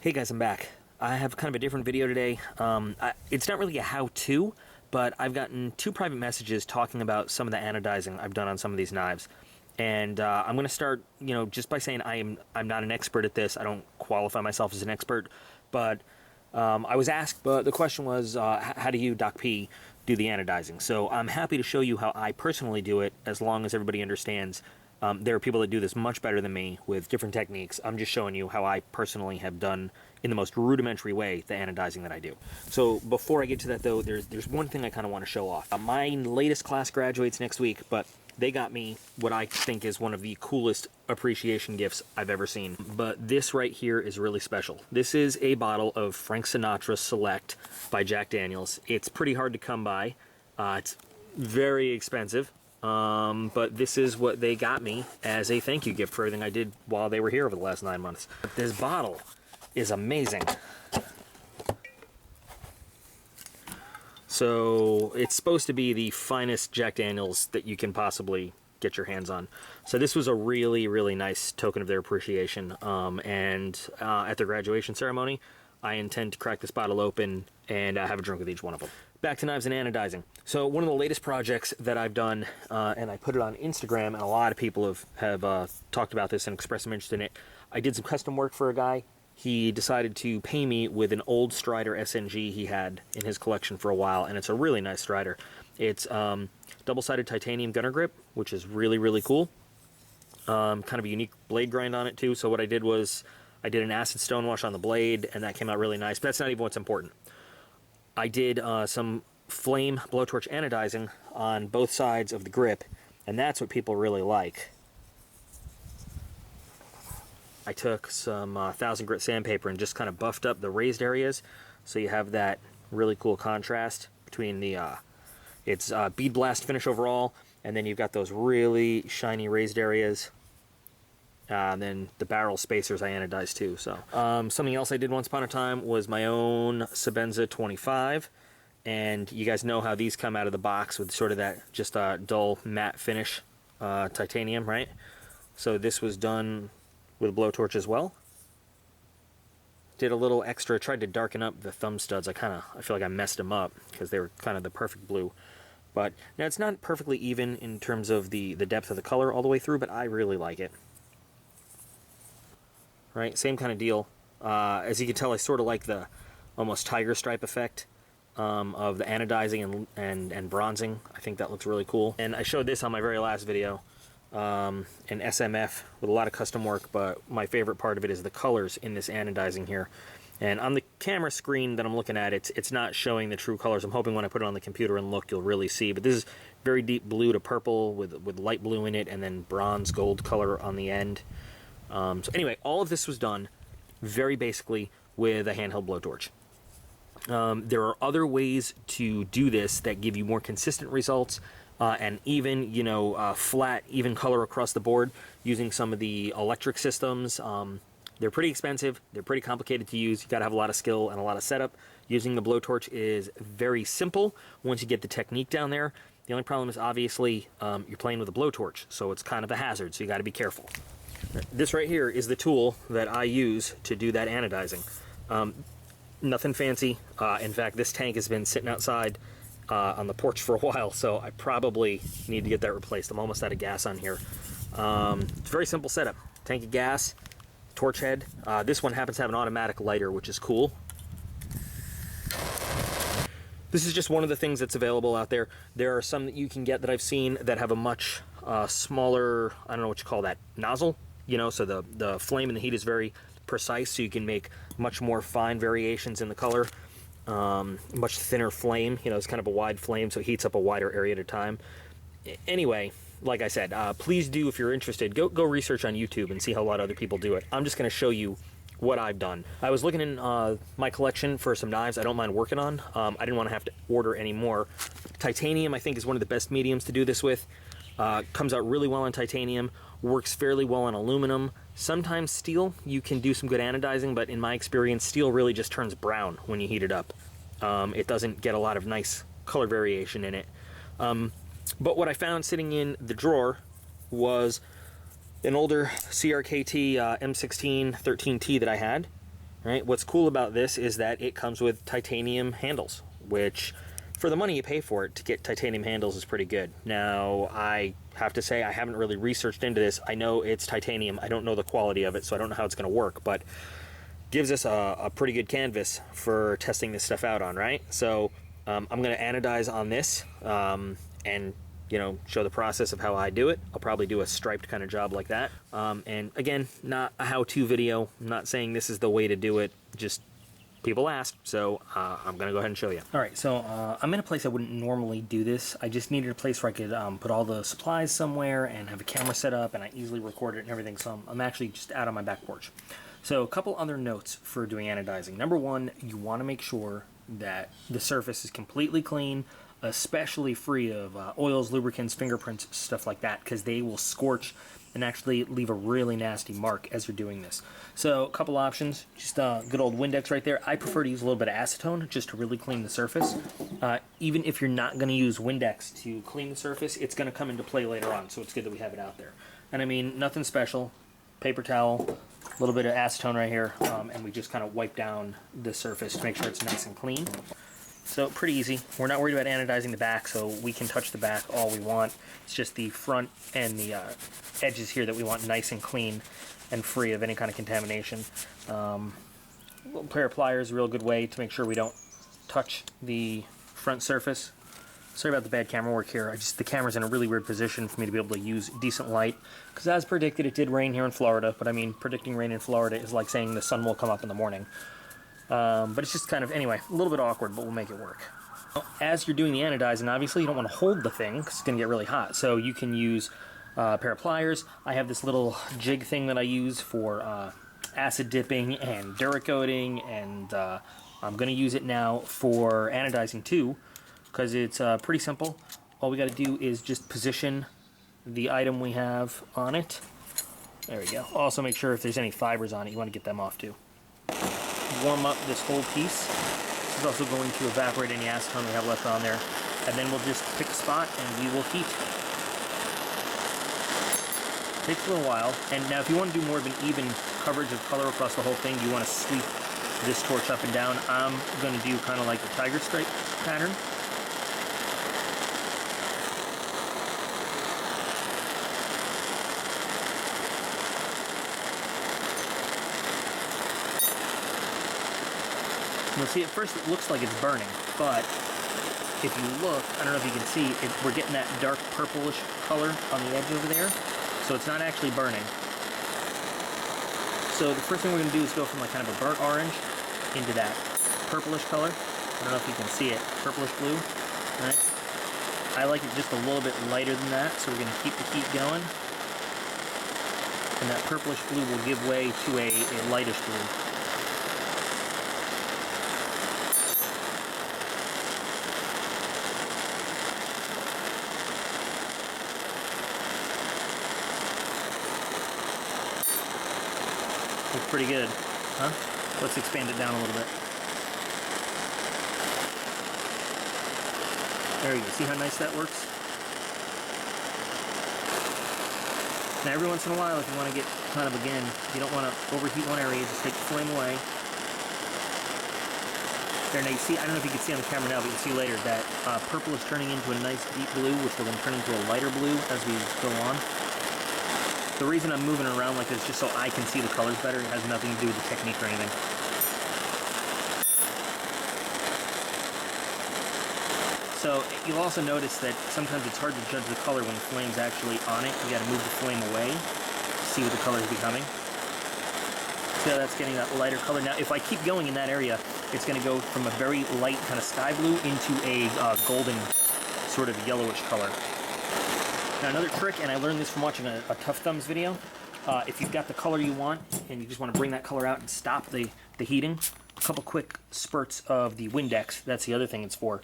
Hey guys, I'm back. I have kind of a different video today. It's not really a how-to, but I've gotten 2 private messages talking about some of the anodizing I've done on some of these knives. And I'm going to start, just by saying I'm not an expert at this. I don't qualify myself as an expert, but I was asked, but the question was, how do you, Doc P, do the anodizing? So I'm happy to show you how I personally do it, as long as everybody understands there are people that do this much better than me with different techniques. I'm just showing you how I personally have done, in the most rudimentary way, the anodizing that I do. So before I get to that though, there's one thing I kind of want to show off. My latest class graduates next week, but they got me what I think is one of the coolest appreciation gifts I've ever seen. But this right here is really special. This is a bottle of Frank Sinatra Select by Jack Daniel's. It's pretty hard to come by. It's very expensive. But this is what they got me as a thank you gift for everything I did while they were here over the last 9 months. But this bottle is amazing. So it's supposed to be the finest Jack Daniel's that you can possibly get your hands on. So this was a really, really nice token of their appreciation. At the graduation ceremony, I intend to crack this bottle open and have a drink with each one of them. Back to knives and anodizing. So one of the latest projects that I've done, and I put it on Instagram, and a lot of people have talked about this and expressed some interest in it. I did some custom work for a guy. He decided to pay me with an old Strider SNG he had in his collection for a while, and it's a really nice Strider. It's double-sided titanium gunner grip, which is really, really cool. Kind of a unique blade grind on it too. So what I did was I did an acid stonewash on the blade, and that came out really nice, but that's not even what's important. I did some flame blowtorch anodizing on both sides of the grip, and that's what people really like. I took some 1000 grit sandpaper and just kind of buffed up the raised areas, so you have that really cool contrast between the it's bead blast finish overall, and then you've got those really shiny raised areas. And then the barrel spacers I anodized too. So something else I did once upon a time was my own Sebenza 25, and you guys know how these come out of the box with sort of that just dull matte finish titanium, right? So this was done with a blowtorch as well. Did a little extra, tried to darken up the thumb studs. I feel like I messed them up because they were kind of the perfect blue. But now it's not perfectly even in terms of the depth of the color all the way through, but I really like it. Right, same kind of deal. As you can tell, I sort of like the almost tiger stripe effect of the anodizing and bronzing. I think that looks really cool. And I showed this on my very last video, an SMF with a lot of custom work, but my favorite part of it is the colors in this anodizing here. And on the camera screen that I'm looking at, it's not showing the true colors. I'm hoping when I put it on the computer and look, you'll really see. But this is very deep blue to purple with light blue in it, and then bronze gold color on the end. So anyway, all of this was done very basically with a handheld blowtorch. There are other ways to do this that give you more consistent results and even, flat, even color across the board using some of the electric systems. They're pretty expensive. They're pretty complicated to use. You got to have a lot of skill and a lot of setup. Using the blowtorch is very simple once you get the technique down there. The only problem is obviously you're playing with a blowtorch, so it's kind of a hazard, so you got to be careful. This right here is the tool that I use to do that anodizing. Nothing fancy. In fact, this tank has been sitting outside on the porch for a while, so I probably need to get that replaced. I'm almost out of gas on here. It's a very simple setup. Tank of gas, torch head. This one happens to have an automatic lighter, which is cool. This is just one of the things that's available out there. There are some that you can get that I've seen that have a much smaller, I don't know what you call that, nozzle. So the flame and the heat is very precise, so you can make much more fine variations in the color. Much thinner flame, it's kind of a wide flame, so it heats up a wider area at a time. Anyway, like I said, please do, if you're interested, go research on YouTube and see how a lot of other people do it. I'm just going to show you what I've done. I was looking in my collection for some knives I don't mind working on. I didn't want to have to order any more. Titanium, I think, is one of the best mediums to do this with. Comes out really well on titanium, works fairly well on aluminum. Sometimes steel, you can do some good anodizing, but in my experience, steel really just turns brown when you heat it up. It doesn't get a lot of nice color variation in it. But what I found sitting in the drawer was an older CRKT M16 13T that I had. Right? What's cool about this is that it comes with titanium handles, which for the money you pay for it, to get titanium handles is pretty good. Now, I have to say I haven't really researched into this. I know it's titanium. I don't know the quality of it, so I don't know how it's going to work, but gives us a pretty good canvas for testing this stuff out on, right? So I'm going to anodize on this and show the process of how I do it. I'll probably do a striped kind of job like that. And again, not a how-to video. I'm not saying this is the way to do it. Just people asked, so I'm gonna go ahead and show you. All right, so I'm in a place I wouldn't normally do this. I just needed a place where I could put all the supplies somewhere and have a camera set up, and I easily record it and everything. So I'm actually just out on my back porch. So a couple other notes for doing anodizing. Number one, you want to make sure that the surface is completely clean, especially free of oils, lubricants, fingerprints, stuff like that, because they will scorch and actually leave a really nasty mark as you're doing this. So a couple options, just good old Windex right there. I prefer to use a little bit of acetone just to really clean the surface. Even if you're not going to use Windex to clean the surface, it's going to come into play later on, so it's good that we have it out there. And I mean, nothing special. Paper towel, a little bit of acetone right here, and we just kind of wipe down the surface to make sure it's nice and clean. So pretty easy. We're not worried about anodizing the back, so we can touch the back all we want. It's just the front and the edges here that we want nice and clean and free of any kind of contamination. A little pair of pliers is a real good way to make sure we don't touch the front surface. Sorry about the bad camera work here. The camera's in a really weird position for me to be able to use decent light, because as predicted, it did rain here in Florida, but I mean, predicting rain in Florida is like saying the sun will come up in the morning. But it's just kind of, anyway, a little bit awkward, but we'll make it work. As you're doing the anodizing, obviously you don't want to hold the thing because it's going to get really hot. So you can use a pair of pliers. I have this little jig thing that I use for acid dipping and Duracoating, and I'm going to use it now for anodizing too, because it's pretty simple. All we got to do is just position the item we have on it. There we go. Also make sure if there's any fibers on it, you want to get them off too. Warm up this whole piece. This is also going to evaporate any acetone we have left on there. And then we'll just pick a spot and we will heat. Takes a little while. And now if you want to do more of an even coverage of color across the whole thing, you want to sweep this torch up and down. I'm going to do kind of like the tiger stripe pattern. You'll see at first it looks like it's burning, but if you look, I don't know if you can see, we're getting that dark purplish color on the edge over there, so it's not actually burning. So the first thing we're going to do is go from like kind of a burnt orange into that purplish color. I don't know if you can see it, purplish blue, right? I like it just a little bit lighter than that, so we're going to keep the heat going. And that purplish blue will give way to a lightish blue. Looks pretty good, huh? Let's expand it down a little bit. There you go. See how nice that works? Now every once in a while, if you want to get kind of, again, you don't want to overheat one area, just take the flame away. There, now you see, I don't know if you can see on the camera now, but you can see later that purple is turning into a nice deep blue, which will then turn into a lighter blue as we go on. The reason I'm moving it around like this is just so I can see the colors better. It has nothing to do with the technique or anything. So you'll also notice that sometimes it's hard to judge the color when the flame's actually on it. You got to move the flame away to see what the color is becoming. So that's getting that lighter color. Now if I keep going in that area, it's going to go from a very light kind of sky blue into a golden sort of yellowish color. Now another trick, and I learned this from watching a Tough Thumbs video, if you've got the color you want and you just want to bring that color out and stop the heating, a couple quick spurts of the Windex, that's the other thing it's for,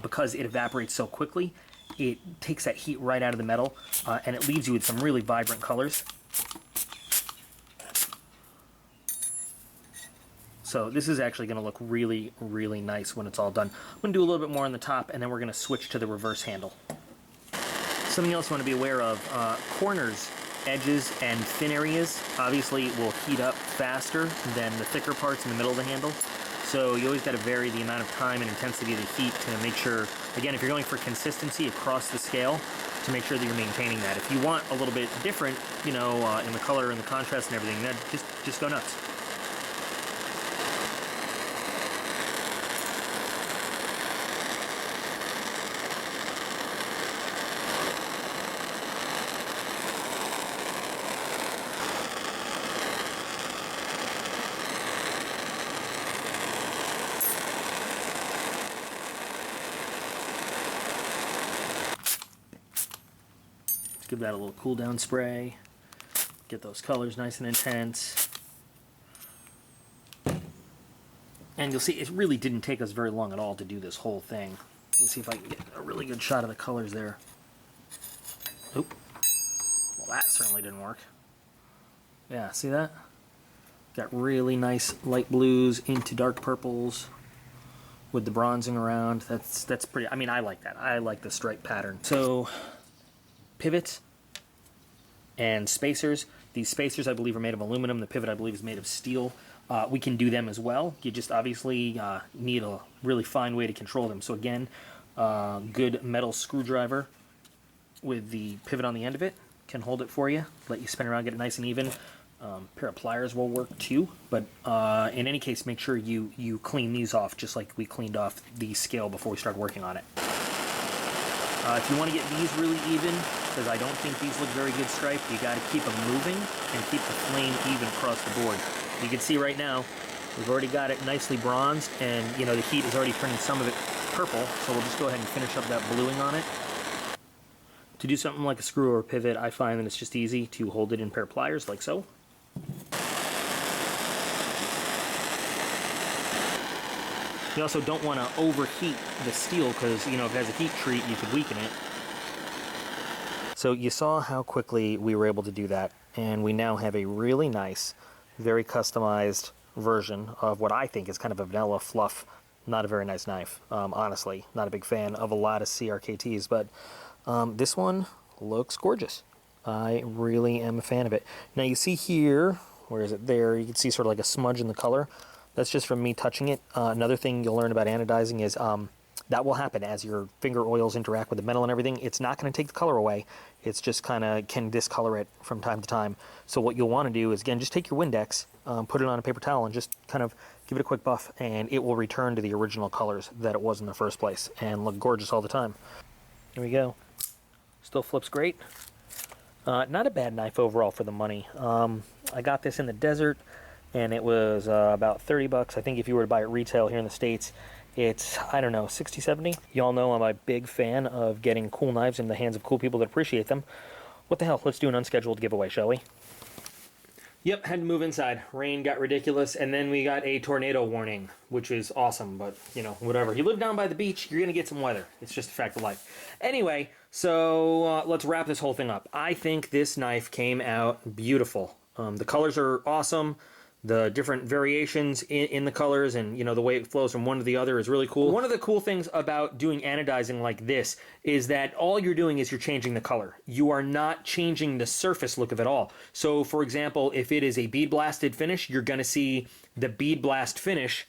because it evaporates so quickly, it takes that heat right out of the metal, and it leaves you with some really vibrant colors. So this is actually going to look really, really nice when it's all done. I'm going to do a little bit more on the top, and then we're going to switch to the reverse handle. Something else you want to be aware of, corners edges and thin areas obviously will heat up faster than the thicker parts in the middle of the handle. So you always got to vary the amount of time and intensity of the heat to make sure, again, if you're going for consistency across the scale, to make sure that you're maintaining that. If you want a little bit different, you know, in the color and the contrast and everything, then just go nuts. Give that a little cool down spray, get those colors nice and intense. And you'll see it really didn't take us very long at all to do this whole thing. Let's see if I can get a really good shot of the colors there. Oop. Well, that certainly didn't work. Yeah, see that? Got really nice light blues into dark purples with the bronzing around. That's pretty, I mean, I like that. I like the stripe pattern. So, pivots and spacers. These spacers, I believe, are made of aluminum. The pivot, I believe, is made of steel. We can do them as well. You just obviously need a really fine way to control them. So again, good metal screwdriver with the pivot on the end of it can hold it for you, let you spin around, get it nice and even. Pair of pliers will work too, but in any case, make sure you clean these off just like we cleaned off the scale before we started working on it. If you want to get these really even, because I don't think these look very good striped, you got to keep them moving and keep the flame even across the board. You can see right now, we've already got it nicely bronzed, and you know the heat is already turning some of it purple, so we'll just go ahead and finish up that bluing on it. To do something like a screw or a pivot, I find that it's just easy to hold it in a pair of pliers, like so. You also don't want to overheat the steel because, you know, if it has a heat treat, you could weaken it. So you saw how quickly we were able to do that, and we now have a really nice, very customized version of what I think is kind of a vanilla fluff, not a very nice knife. Honestly, not a big fan of a lot of CRKTs, but this one looks gorgeous. I really am a fan of it. Now you see here, where is it there, you can see sort of like a smudge in the color. That's just from me touching it. Another thing you'll learn about anodizing is that will happen as your finger oils interact with the metal and everything. It's not going to take the color away. It's just kind of can discolor it from time to time. So what you'll want to do is, again, just take your Windex, put it on a paper towel, and just kind of give it a quick buff, and it will return to the original colors that it was in the first place and look gorgeous all the time. There we go. Still flips great. Not a bad knife overall for the money. I got this in the desert, and it was about 30 bucks. I think if you were to buy it retail here in the States, it's, I don't know, 60, 70. Y'all know I'm a big fan of getting cool knives in the hands of cool people that appreciate them. What the hell, let's do an unscheduled giveaway, shall we? Yep, had to move inside. Rain got ridiculous, and then we got a tornado warning, which is awesome, but, you know, whatever. You live down by the beach, you're going to get some weather. It's just a fact of life. Anyway, so let's wrap this whole thing up. I think this knife came out beautiful. The colors are awesome. The different variations in the colors and, you know, the way it flows from one to the other is really cool. One of the cool things about doing anodizing like this is that all you're doing is you're changing the color. You are not changing the surface look of it all. So, for example, if it is a bead blasted finish, you're going to see the bead blast finish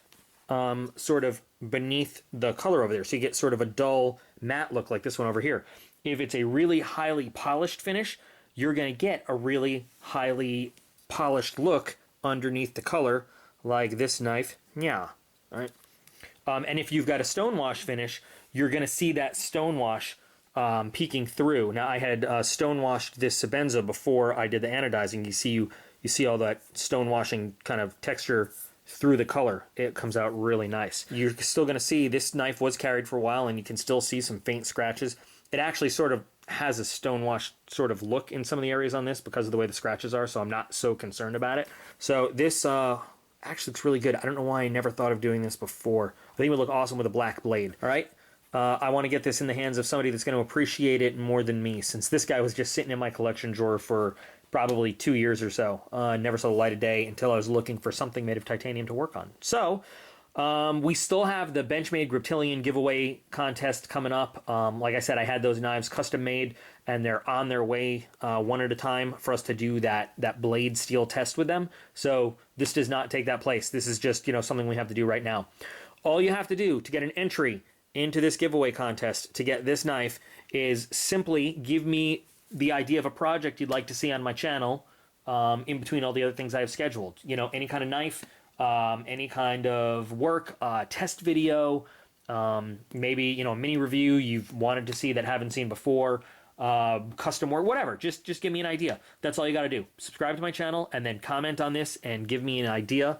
sort of beneath the color over there. So you get sort of a dull matte look like this one over here. If it's a really highly polished finish, you're going to get a really highly polished look underneath the color, like this knife. Yeah, all right. And if you've got a stonewash finish, you're going to see that stonewash peeking through. Now, I had stonewashed this Sebenza before I did the anodizing. You see all that stonewashing kind of texture through the color. It comes out really nice. You're still going to see this knife was carried for a while, and you can still see some faint scratches. It actually sort of has a stonewash sort of look in some of the areas on this because of the way the scratches are, so I'm not so concerned about it. So this actually looks really good. I don't know why I never thought of doing this before. I think it would look awesome with a black blade. All right, I want to get this in the hands of somebody that's going to appreciate it more than me, since this guy was just sitting in my collection drawer for probably 2 years or so. Never saw the light of day until I was looking for something made of titanium to work on. So We still have the Benchmade Griptilian giveaway contest coming up. Like I said, I had those knives custom made, and they're on their way one at a time for us to do that blade steel test with them. So this does not take that place. This is just, you know, something we have to do right now. All you have to do to get an entry into this giveaway contest to get this knife is simply give me the idea of a project you'd like to see on my channel, in between all the other things I have scheduled. You know, any kind of knife, any kind of work, test video, maybe, you know, a mini review you've wanted to see that haven't seen before, custom work, whatever. Just give me an idea. That's all you got to do. Subscribe to my channel and then comment on this and give me an idea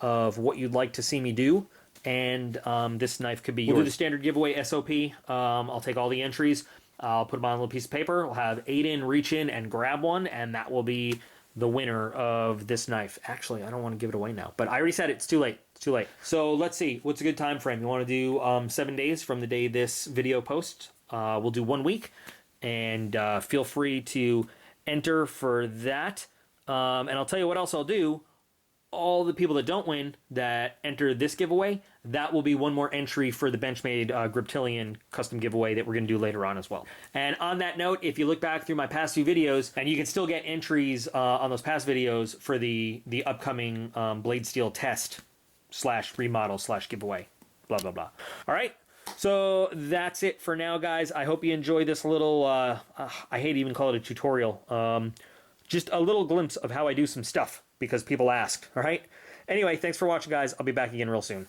of what you'd like to see me do. And this knife could be yours. We'll do the standard giveaway SOP. I'll take all the entries. I'll put them on a little piece of paper. We'll have 8 in, reach in, and grab one, and that will be the winner of this knife. Actually, I don't want to give it away now, but I already said it's too late. It's too late. So let's see. What's a good time frame? You want to do 7 days from the day this video posts? We'll do 1 week, and feel free to enter for that. And I'll tell you what else I'll do. All the people that don't win that enter this giveaway, that will be one more entry for the Benchmade Griptilian custom giveaway that we're going to do later on as well. And on that note, if you look back through my past few videos, and you can still get entries on those past videos for the upcoming blade steel test / remodel / giveaway, blah, blah, blah. All right. So that's it for now, guys. I hope you enjoyed this little, I hate to even call it a tutorial, just a little glimpse of how I do some stuff because people asked. All right. Anyway, thanks for watching, guys. I'll be back again real soon.